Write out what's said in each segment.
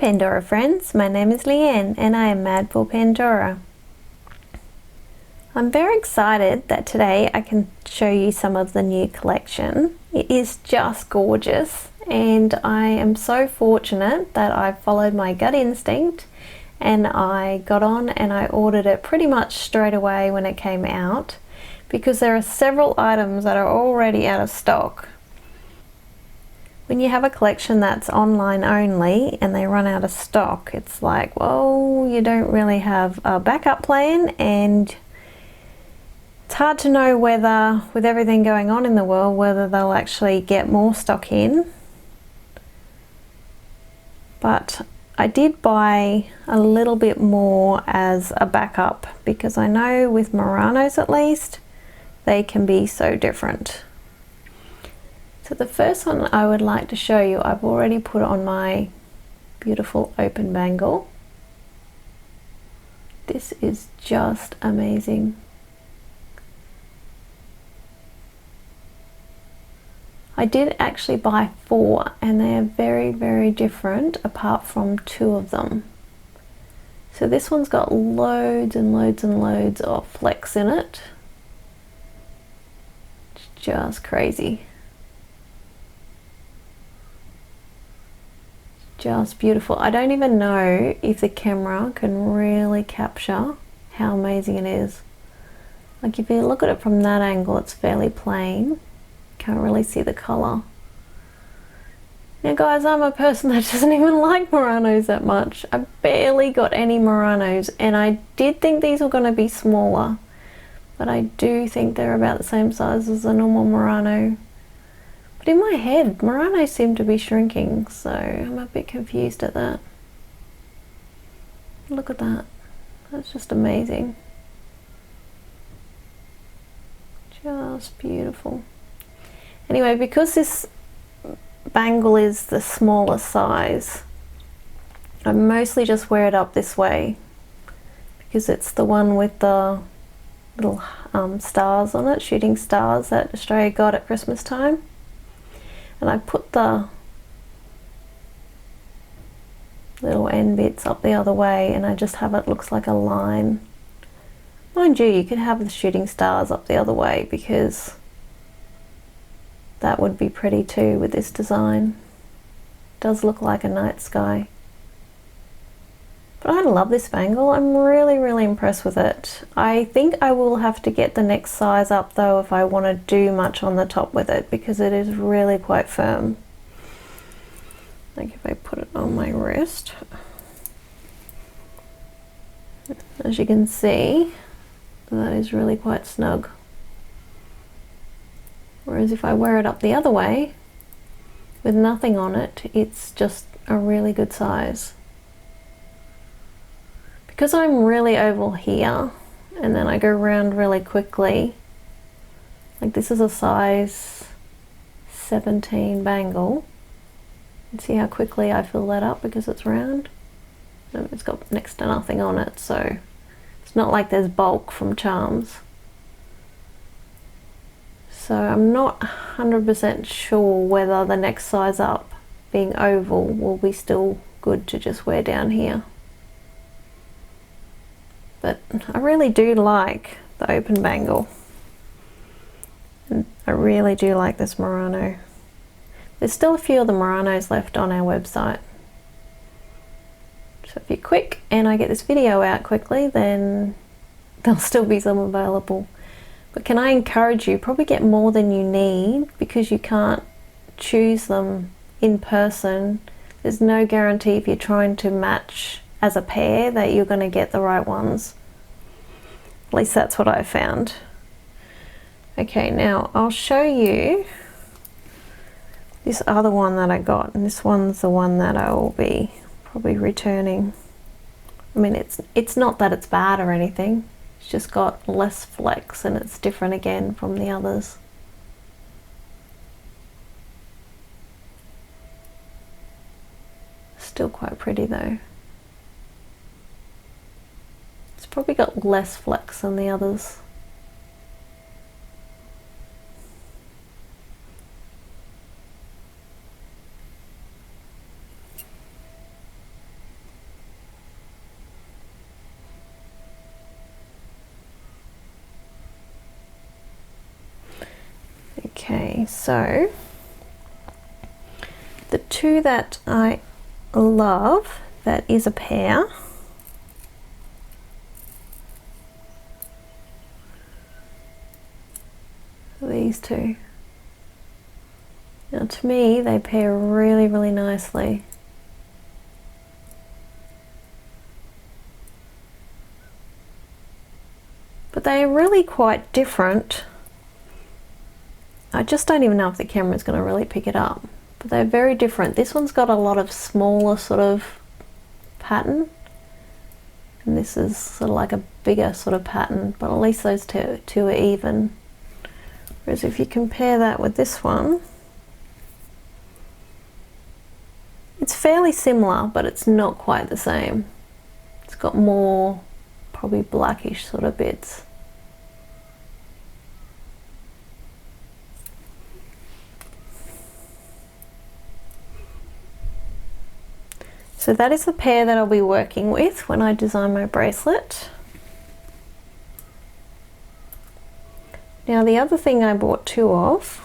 Pandora friends, my name is Leanne and I am mad for Pandora. I'm very excited that today I can show you some of the new collection. It is just gorgeous and I am so fortunate that I followed my gut instinct and I got on and I ordered it pretty much straight away when it came out because there are several items that are already out of stock. When you have a collection that's online only and they run out of stock, it's like, well, you don't really have a backup plan, and it's hard to know whether, with everything going on in the world, whether they'll actually get more stock in. But I did buy a little bit more as a backup because I know with muranos at least, they can be so different. So the first one I would like to show you, I've already put on my beautiful open bangle. This is just amazing. I did actually buy 4 and they are very, very different apart from 2 of them. So this one's got loads and loads and loads of flecks in it. It's just crazy. Just beautiful. I don't even know if the camera can really capture how amazing it is. Like if you look at it from that angle, it's fairly plain. Can't really see the colour. Now guys, I'm a person that doesn't even like muranos that much. I barely got any muranos and I did think these were going to be smaller, but I do think they're about the same size as a normal murano. But in my head, muranos seem to be shrinking, so I'm a bit confused at that. Look at that. That's just amazing. Just beautiful. Anyway, because this bangle is the smaller size, I mostly just wear it up this way because it's the one with the little stars on it, shooting stars that Australia got at Christmas time. And I put the little end bits up the other way and I just have it looks like a line. Mind you, you could have the shooting stars up the other way because that would be pretty too with this design. It does look like a night sky. But I love this bangle. I'm really, really impressed with it. I think I will have to get the next size up though if I want to do much on the top with it because it is really quite firm. Like if I put it on my wrist. As you can see, that is really quite snug. Whereas if I wear it up the other way, with nothing on it, it's just a really good size. Because I'm really oval here, and then I go around really quickly, like this is a size 17 bangle. And see how quickly I fill that up because it's round? And it's got next to nothing on it, so it's not like there's bulk from charms. So I'm not 100% sure whether the next size up, being oval, will be still good to just wear down here. But I really do like the open bangle. And I really do like this murano. There's still a few of the muranos left on our website. So if you're quick and I get this video out quickly, then there'll still be some available. But can I encourage you, probably get more than you need because you can't choose them in person. There's no guarantee if you're trying to match as a pair that you're going to get the right ones. At least that's what I found. Okay, now I'll show you this other one that I got, and this one's the one that I will be probably returning. I mean, it's not that it's bad or anything. It's just got less flecks and it's different again from the others. Still quite pretty though. It's probably got less flecks than the others. Okay, so the two that I love, that is a pair. These two. Now to me they pair really, really nicely. But they are really quite different. I just don't even know if the camera is going to really pick it up. But they're very different. This one's got a lot of smaller sort of pattern. And this is sort of like a bigger sort of pattern. But at least those two are even. Whereas if you compare that with this one, it's fairly similar, but it's not quite the same. It's got more probably blackish sort of bits. So that is the pair that I'll be working with when I design my bracelet. Now the other thing I bought two of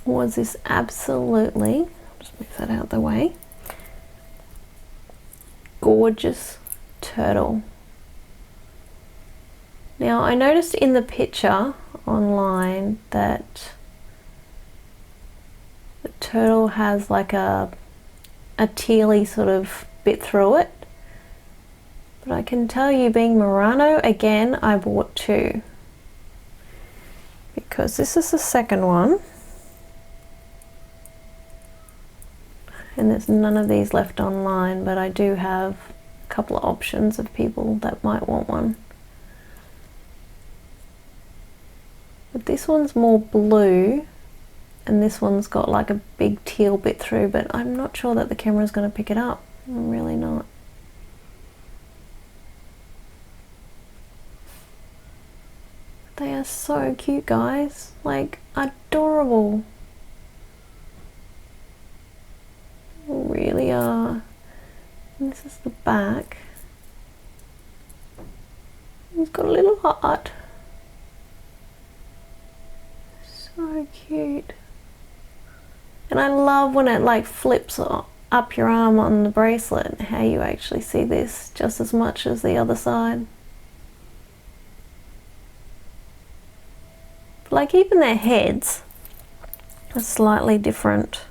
was this absolutely, just move that out of the way, gorgeous turtle. Now I noticed in the picture online that the turtle has like a tealy sort of bit through it. But I can tell you, being Murano, again, I bought two. Because this is the second one. And there's none of these left online, but I do have a couple of options of people that might want one. But this one's more blue, and this one's got like a big teal bit through, but I'm not sure that the camera's going to pick it up. I'm really not. They are so cute, guys. Like, adorable. They really are. And this is the back. He's got a little heart. So cute. And I love when it like flips up your arm on the bracelet, how you actually see this just as much as the other side. Like even their heads are slightly different.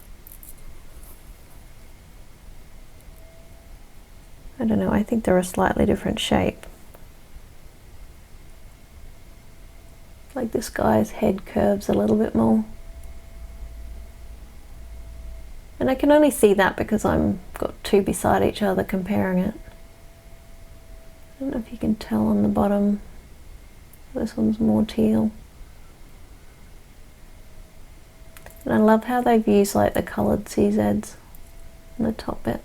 I don't know, I think they're a slightly different shape. Like this guy's head curves a little bit more. And I can only see that because I've got two beside each other comparing it. I don't know if you can tell on the bottom. This one's more teal. And I love how they've used like the coloured CZs on the top bit.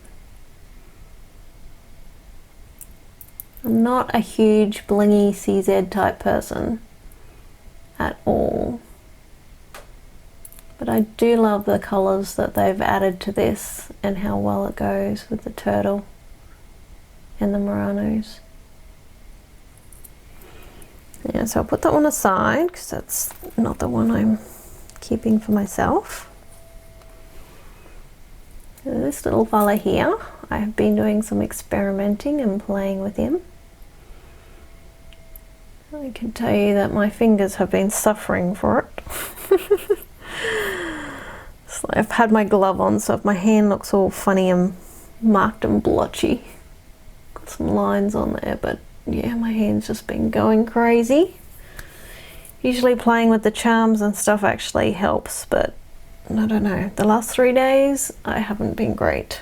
I'm not a huge blingy CZ type person at all. But I do love the colours that they've added to this and how well it goes with the turtle and the muranos. Yeah, so I'll put that one aside because that's not the one I'm keeping for myself. So this little fella here, I have been doing some experimenting and playing with him. I can tell you that my fingers have been suffering for it. So I've had my glove on, so if my hand looks all funny and marked and blotchy, got some lines on there, but yeah, my hand's just been going crazy. Usually playing with the charms and stuff actually helps, but I don't know, the last 3 days I haven't been great.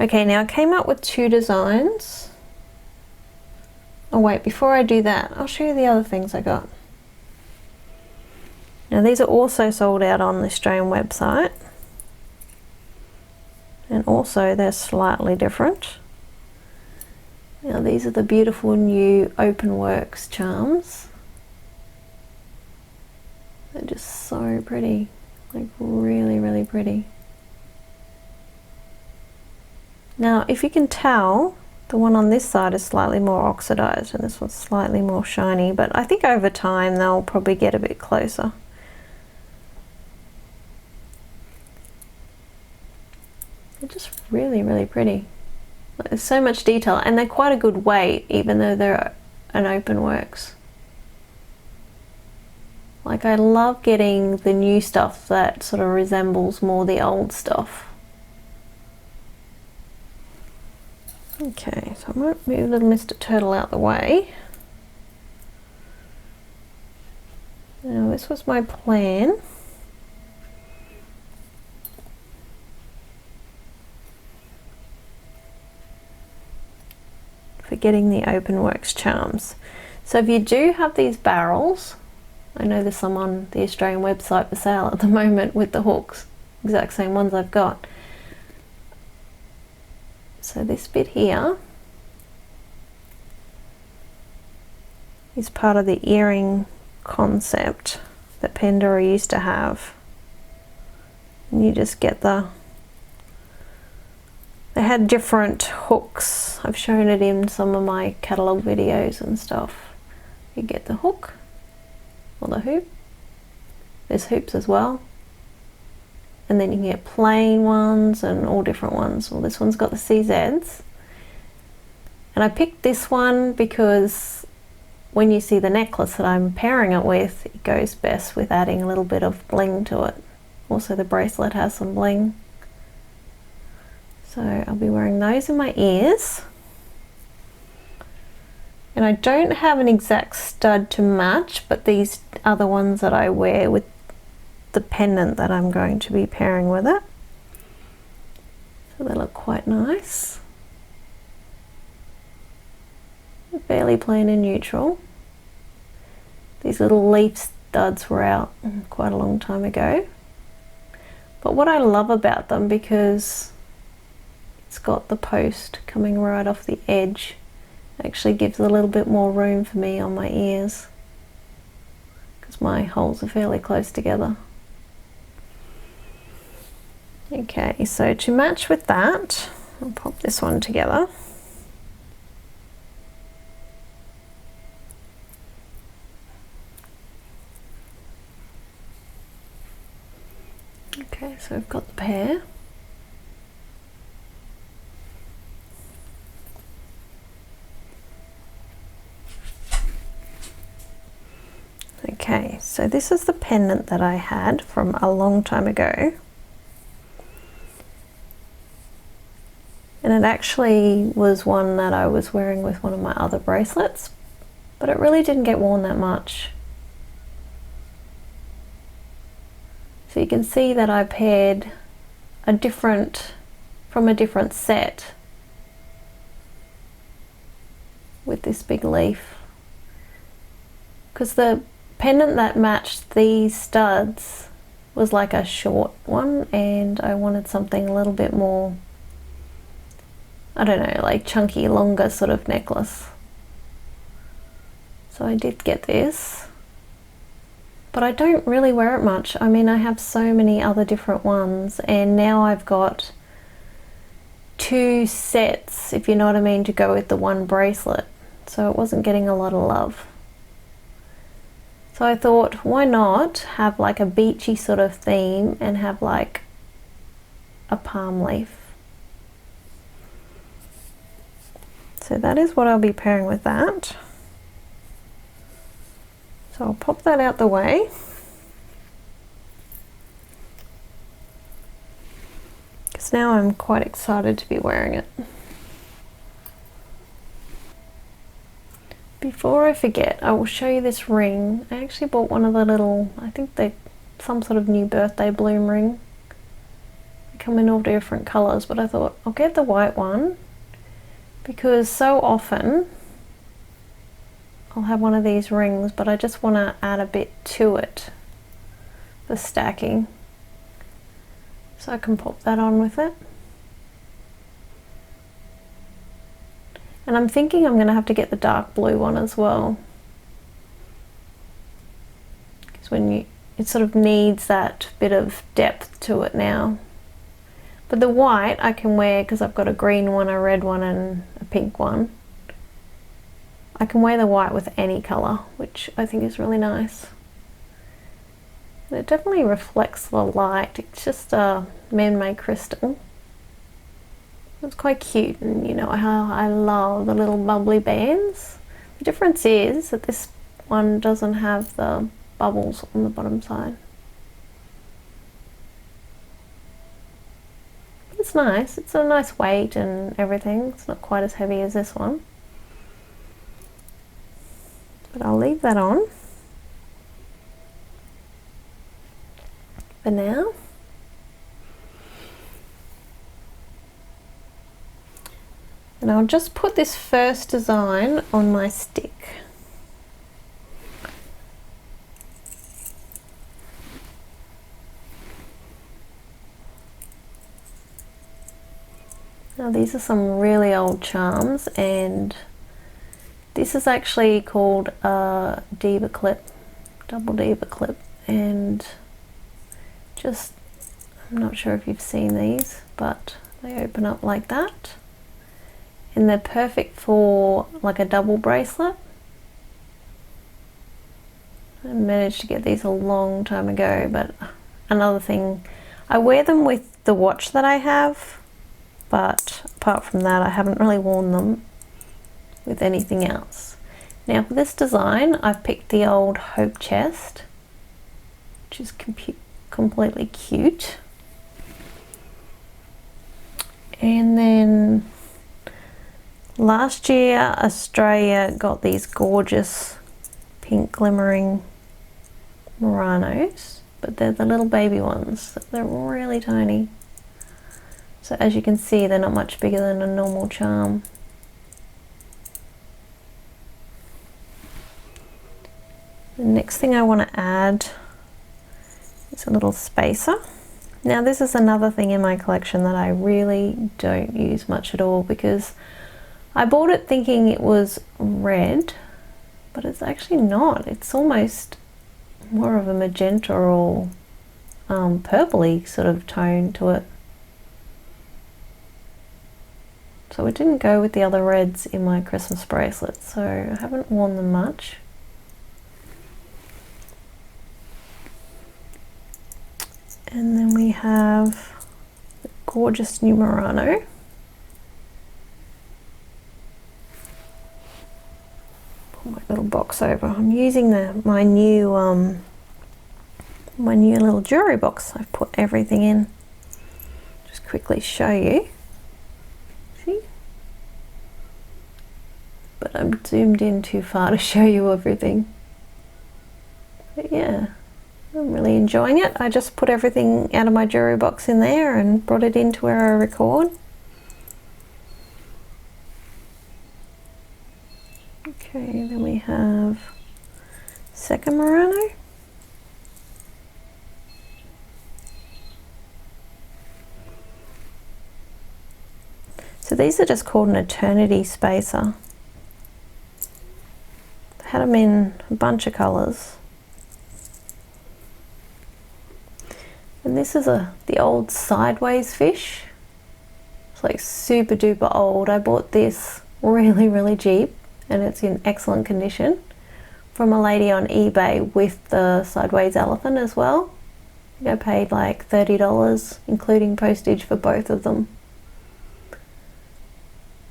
Okay, now I came up with two designs. Oh wait, before I do that, I'll show you the other things I got. Now these are also sold out on the Australian website. And also they're slightly different. Now these are the beautiful new Openworks charms. They're just so pretty, like really, really pretty. Now if you can tell, The one on this side is slightly more oxidized and this one's slightly more shiny, but I think over time they'll probably get a bit closer. They're just really, really pretty. There's so much detail and they're quite a good weight even though they're an open works. Like I love getting the new stuff that sort of resembles more the old stuff. Okay, so I might move little Mr. Turtle out the way. Now this was my plan. For getting the open works charms. So if you do have these barrels, I know there's some on the Australian website for sale at the moment with the hooks, exact same ones I've got. So this bit here is part of the earring concept that Pandora used to have. And you just get they had different hooks. I've shown it in some of my catalogue videos and stuff. You get the hook or the hoop. There's hoops as well. And then you can get plain ones and all different ones. Well, this one's got the CZs. And I picked this one because when you see the necklace that I'm pairing it with, it goes best with adding a little bit of bling to it. Also the bracelet has some bling. So I'll be wearing those in my ears. And I don't have an exact stud to match, but these are the ones that I wear with the pendant that I'm going to be pairing with it. So they look quite nice. Fairly plain and neutral. These little leaf studs were out quite a long time ago. But what I love about them, because it's got the post coming right off the edge, actually gives a little bit more room for me on my ears because my holes are fairly close together. Okay, so to match with that, I'll pop this one together. Okay, so we've got the pair. Okay, so this is the pendant that I had from a long time ago. And it actually was one that I was wearing with one of my other bracelets, but it really didn't get worn that much. So you can see that I paired from a different set with this big leaf. Because the pendant that matched these studs was like a short one and I wanted something a little bit more, I don't know, like chunky, longer sort of necklace. So I did get this, but I don't really wear it much. I mean, I have so many other different ones and now I've got 2 sets, if you know what I mean, to go with the one bracelet. So it wasn't getting a lot of love. So I thought, why not have like a beachy sort of theme and have like a palm leaf. So that is what I'll be pairing with that. So I'll pop that out the way. Because now I'm quite excited to be wearing it. Before I forget, I will show you this ring. I actually bought one of the little, I think they're some sort of new birthday bloom ring. They come in all different colours, but I thought I'll get the white one because so often I'll have one of these rings, but I just want to add a bit to it for stacking. So I can pop that on with it. And I'm thinking I'm going to have to get the dark blue one as well. Because it sort of needs that bit of depth to it now. But the white I can wear because I've got a green one, a red one and a pink one. I can wear the white with any colour, which I think is really nice. And it definitely reflects the light. It's just a man-made crystal. It's quite cute, and you know how I love the little bubbly bands. The difference is that this one doesn't have the bubbles on the bottom side. It's nice. It's a nice weight and everything. It's not quite as heavy as this one. But I'll leave that on for now. And I'll just put this first design on my stick. Now these are some really old charms, and this is actually called a diva clip, double diva clip, and just, I'm not sure if you've seen these, but they open up like that. And they're perfect for like a double bracelet. I managed to get these a long time ago, but another thing, I wear them with the watch that I have, but apart from that I haven't really worn them with anything else. Now for this design I've picked the old Hope chest, which is completely cute. And then last year Australia got these gorgeous pink glimmering muranos, but they're the little baby ones. They're really tiny. So as you can see, they're not much bigger than a normal charm. The next thing I want to add is a little spacer. Now this is another thing in my collection that I really don't use much at all, because I bought it thinking it was red, but it's actually not. It's almost more of a magenta or purpley sort of tone to it. So it didn't go with the other reds in my Christmas bracelets, so I haven't worn them much. And then we have the gorgeous new Murano. Put my little box over. I'm using my new little jewelry box. I've put everything in. Just quickly show you. See? But I'm zoomed in too far to show you everything. But yeah, I'm really enjoying it. I just put everything out of my jewelry box in there and brought it into where I record. Okay, then we have second Murano. So these are just called an eternity spacer. I had them in a bunch of colours. And this is the old sideways fish. It's like super duper old. I bought this really cheap, and it's in excellent condition, from a lady on eBay with the sideways elephant as well. I think I paid like $30, including postage for both of them.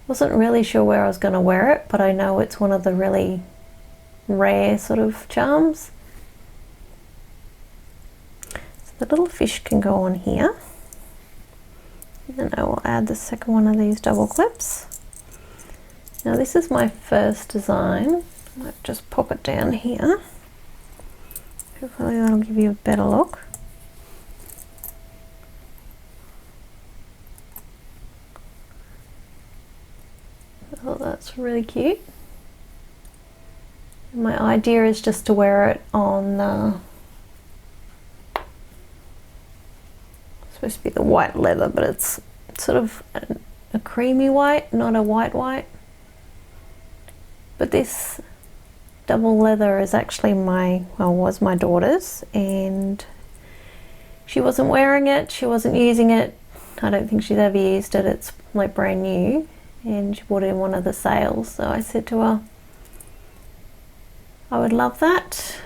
Wasn't really sure where I was going to wear it, but I know it's one of the really rare sort of charms. The little fish can go on here, and then I will add the second one of these double clips. Now this is my first design. I might just pop it down here. Hopefully that'll give you a better look. Oh, that's really cute. My idea is just to wear it on supposed to be the white leather, but it's sort of a creamy white, not a white. But this double leather is actually was my daughter's, and she wasn't wearing it, she wasn't using it, I don't think she's ever used it. It's like brand new, and she bought it in one of the sales. So I said to her, I would love that.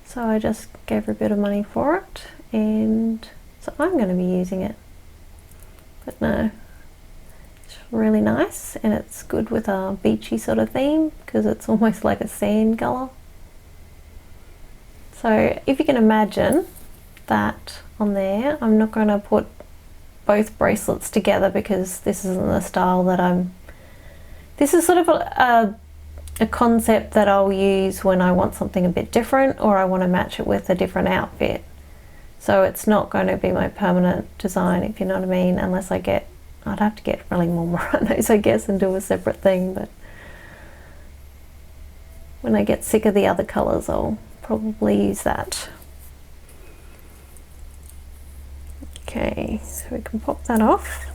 So I just gave her a bit of money for it, and so I'm going to be using it. But no, it's really nice, and it's good with a beachy sort of theme because it's almost like a sand colour. So if you can imagine that on there, I'm not going to put both bracelets together because this isn't the style that this is sort of a concept that I'll use when I want something a bit different or I want to match it with a different outfit. So it's not going to be my permanent design, if you know what I mean, unless I'd have to get really more muranos, I guess, and do a separate thing. But when I get sick of the other colours, I'll probably use that. Okay, so we can pop that off.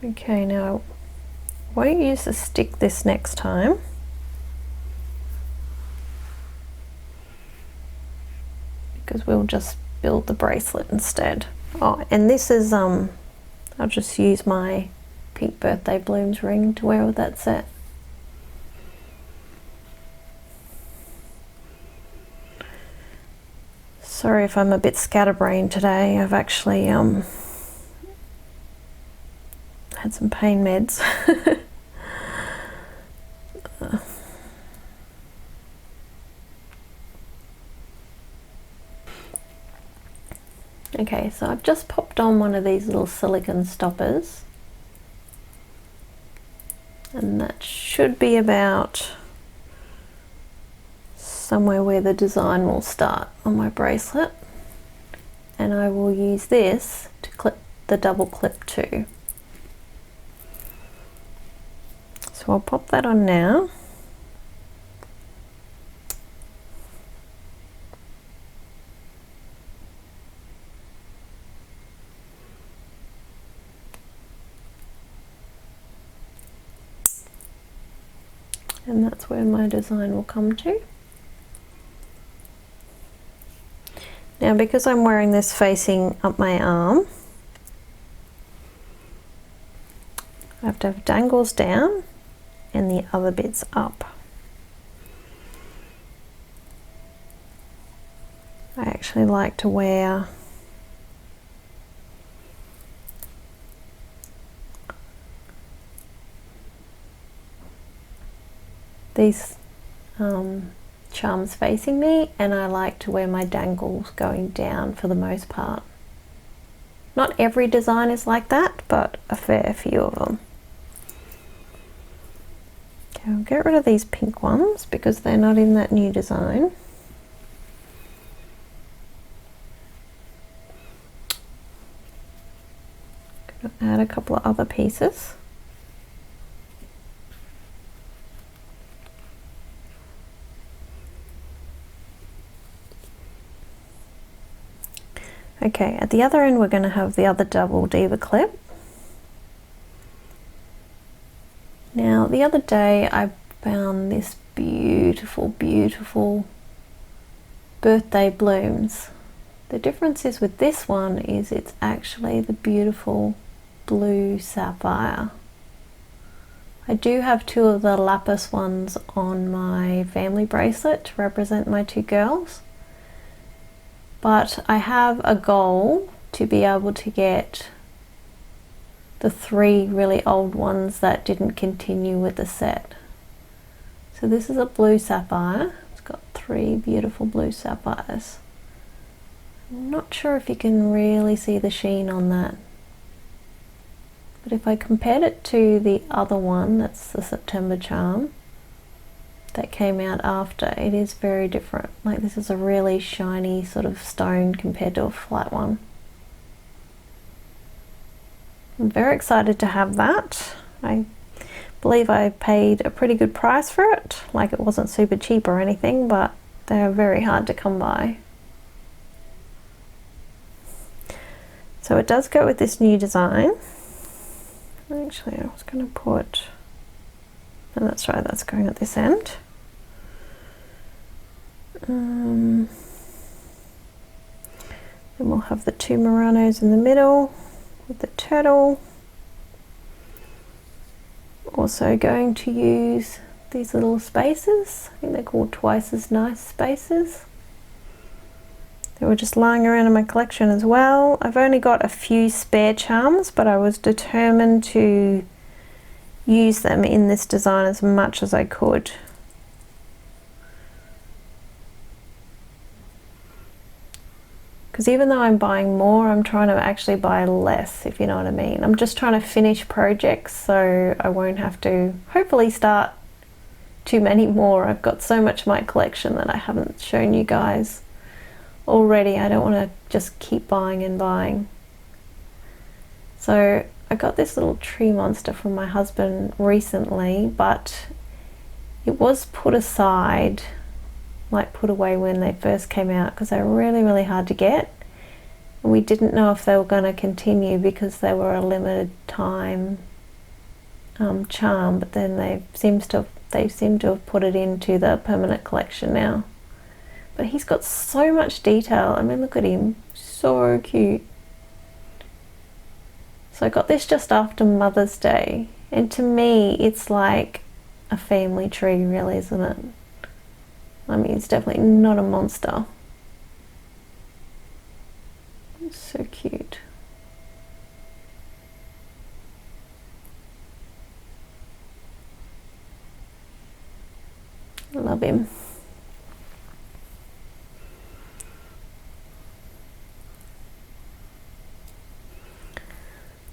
Okay, now I won't use the stick this next time. Because we'll just build the bracelet instead. Oh, and this is, I'll just use my pink birthday blooms ring to wear with that set. Sorry if I'm a bit scatterbrained today. I've actually had some pain meds. Okay, so I've just popped on one of these little silicone stoppers, and that should be about somewhere where the design will start on my bracelet, and I will use this to clip the double clip to. So I'll pop that on now. And that's where my design will come to. Now, because I'm wearing this facing up my arm, I have to have dangles down and the other bits up. I actually like to wear these charms facing me, and I like to wear my dangles going down for the most part. Not every design is like that, but a fair few of them. Okay, I'll get rid of these pink ones because they're not in that new design. Gonna add a couple of other pieces. Okay, at the other end we're going to have the other double diva clip. Now, the other day I found this beautiful, beautiful birthday blooms. The difference is with this one is it's actually the beautiful blue sapphire. I do have two of the lapis ones on my family bracelet to represent my two girls. But I have a goal to be able to get the 3 really old ones that didn't continue with the set. So this is a blue sapphire. It's got 3 beautiful blue sapphires. I'm not sure if you can really see the sheen on that. But if I compared it to the other one, that's the September charm, that came out after, it is very different. Like, this is a really shiny sort of stone compared to a flat one. I'm very excited to have that. believe I paid a pretty good price for it. Like, it wasn't super cheap or anything, but they're very hard to come by. So it does go with this new design. Actually, I was going to put, and that's right, that's going at this end. Then we'll have the two muranos in the middle with the turtle. Also going to use these little spaces. I think they're called twice as nice spaces. They were just lying around in my collection as well. I've only got a few spare charms, but I was determined to use them in this design as much as I could. Because even though I'm buying more, I'm trying to actually buy less, if you know what I mean. I'm just trying to finish projects so I won't have to hopefully start too many more. I've got so much in my collection that I haven't shown you guys already. I don't want to just keep buying and buying. So I got this little tree monster from my husband recently, but it was put aside, like put away when they first came out, because they were really hard to get, and we didn't know if they were going to continue because they were a limited time charm, but then they seem to have put it into the permanent collection now. But he's got so much detail. I mean, look at him, so cute. So I got this just after Mother's Day, and to me it's like a family tree, really, isn't it? I mean, it's definitely not a monster. It's so cute. I love him.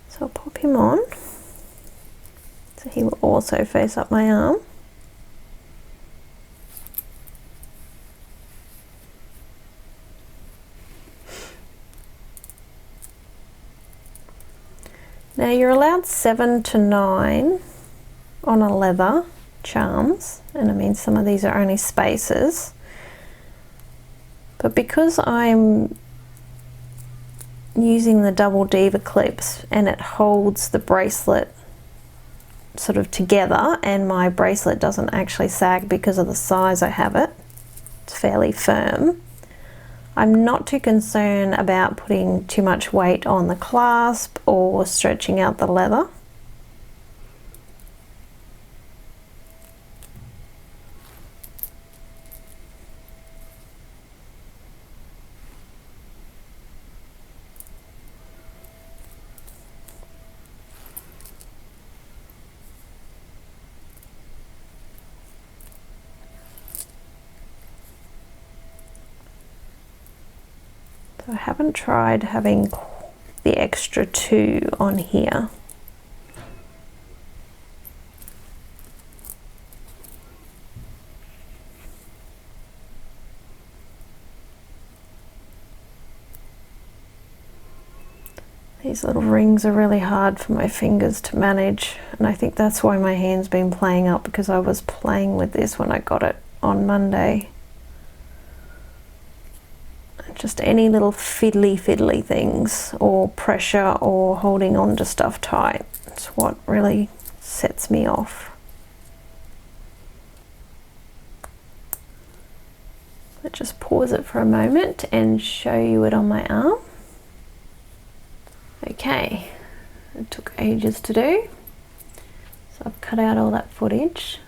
So I'll pop him on. So he will also face up my arm. Now you're allowed 7 to 9 on a leather charms, and I mean some of these are only spaces, but because I'm using the double diva clips and it holds the bracelet sort of together, and my bracelet doesn't actually sag because of the size I have it, it's fairly firm, I'm not too concerned about putting too much weight on the clasp or stretching out the leather. So I haven't tried having the extra 2 on here. These little rings are really hard for my fingers to manage, and I think that's why my hand's been playing up, because I was playing with this when I got it on Monday. Just any little fiddly things, or pressure, or holding on to stuff tight. It's what really sets me off. I'll just pause it for a moment and show you it on my arm. Okay, it took ages to do, so I've cut out all that footage.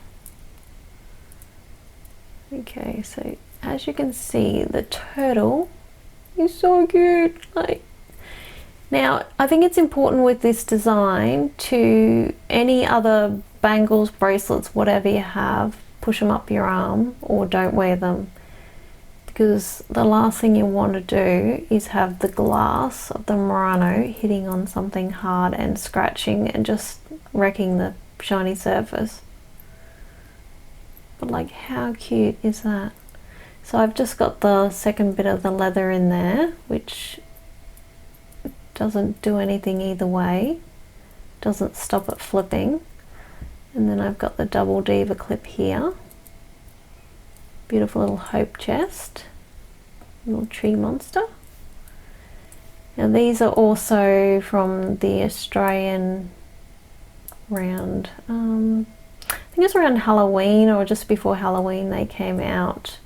Okay, so as you can see, the turtle is so cute. Like, now I think it's important with this design to any other bangles, bracelets, whatever you have, push them up your arm or don't wear them, because the last thing you want to do is have the glass of the murano hitting on something hard and scratching and just wrecking the shiny surface. But like, how cute is that? So I've just got the second bit of the leather in there, which doesn't do anything either way, doesn't stop it flipping, And then I've got the double diva clip here. Beautiful little hope chest. Little tree monster. Now these are also from the Australian round, I think it was around Halloween or just before Halloween they came out.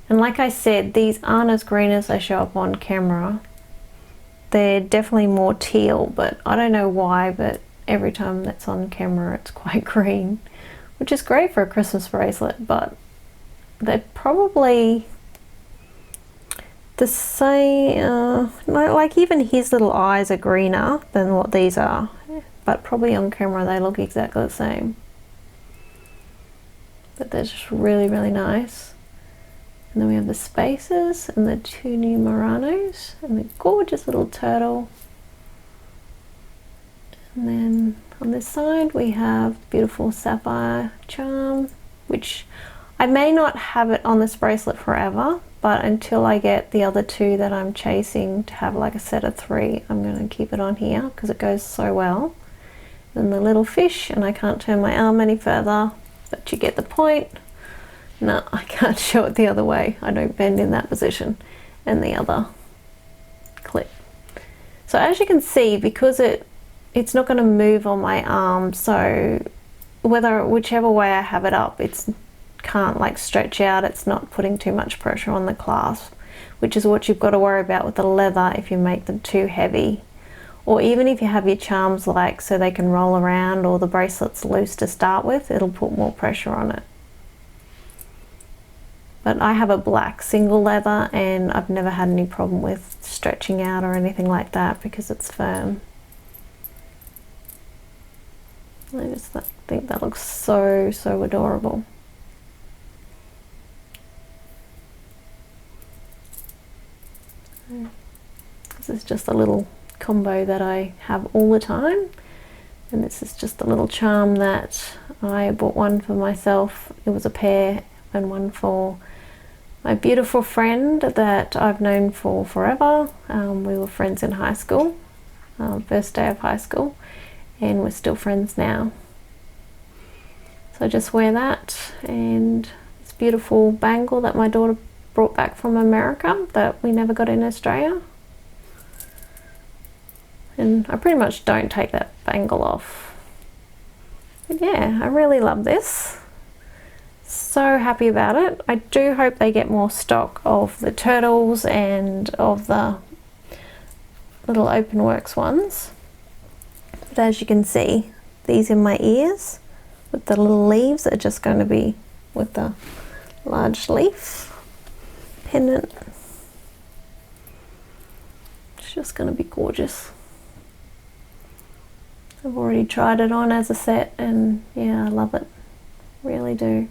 And like I said, these aren't as green as they show up on camera. They're definitely more teal, but I don't know why, but every time that's on camera it's quite green, which is great for a Christmas bracelet, but they're probably the same, like even his little eyes are greener than what these are, but probably on camera they look exactly the same. But they're just really, really nice. And then we have the spaces and the two new muranos and the gorgeous little turtle. And then on this side we have beautiful sapphire charm, which I may not have it on this bracelet forever, but until I get the other two that I'm chasing to have like a set of 3, I'm going to keep it on here because it goes so well. Then the little fish, and I can't turn my arm any further, but you get the point. No, I can't show it the other way. I don't bend in that position. And the other clip. So as you can see, because it's not going to move on my arm, so whichever way I have it up, it's can't like stretch out. It's not putting too much pressure on the clasp, which is what you've got to worry about with the leather if you make them too heavy, or even if you have your charms like so they can roll around or the bracelet's loose to start with, it'll put more pressure on it. But I have a black single leather and I've never had any problem with stretching out or anything like that because it's firm. I just think that looks so, so adorable. This is just a little combo that I have all the time, and this is just a little charm that I bought one for myself. It was a pair, and one for my beautiful friend that I've known for forever. We were friends in high school, first day of high school, and we're still friends now. So I just wear that, and this beautiful bangle that my daughter brought back from America that we never got in Australia. And I pretty much don't take that bangle off. But yeah, I really love this. So happy about it. I do hope they get more stock of the turtles and of the little openworks ones. But as you can see, these are my ears with the little leaves are just going to be with the large leaf pendant. It's just going to be gorgeous. I've already tried it on as a set and yeah, I love it. Really do.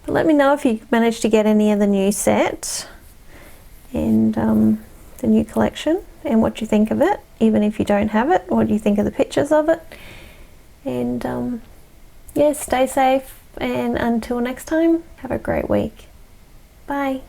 But let me know if you managed to get any of the new set and the new collection and what you think of it, even if you don't have it. What do you think of the pictures of it? And yeah, stay safe, and until next time, have a great week. Bye.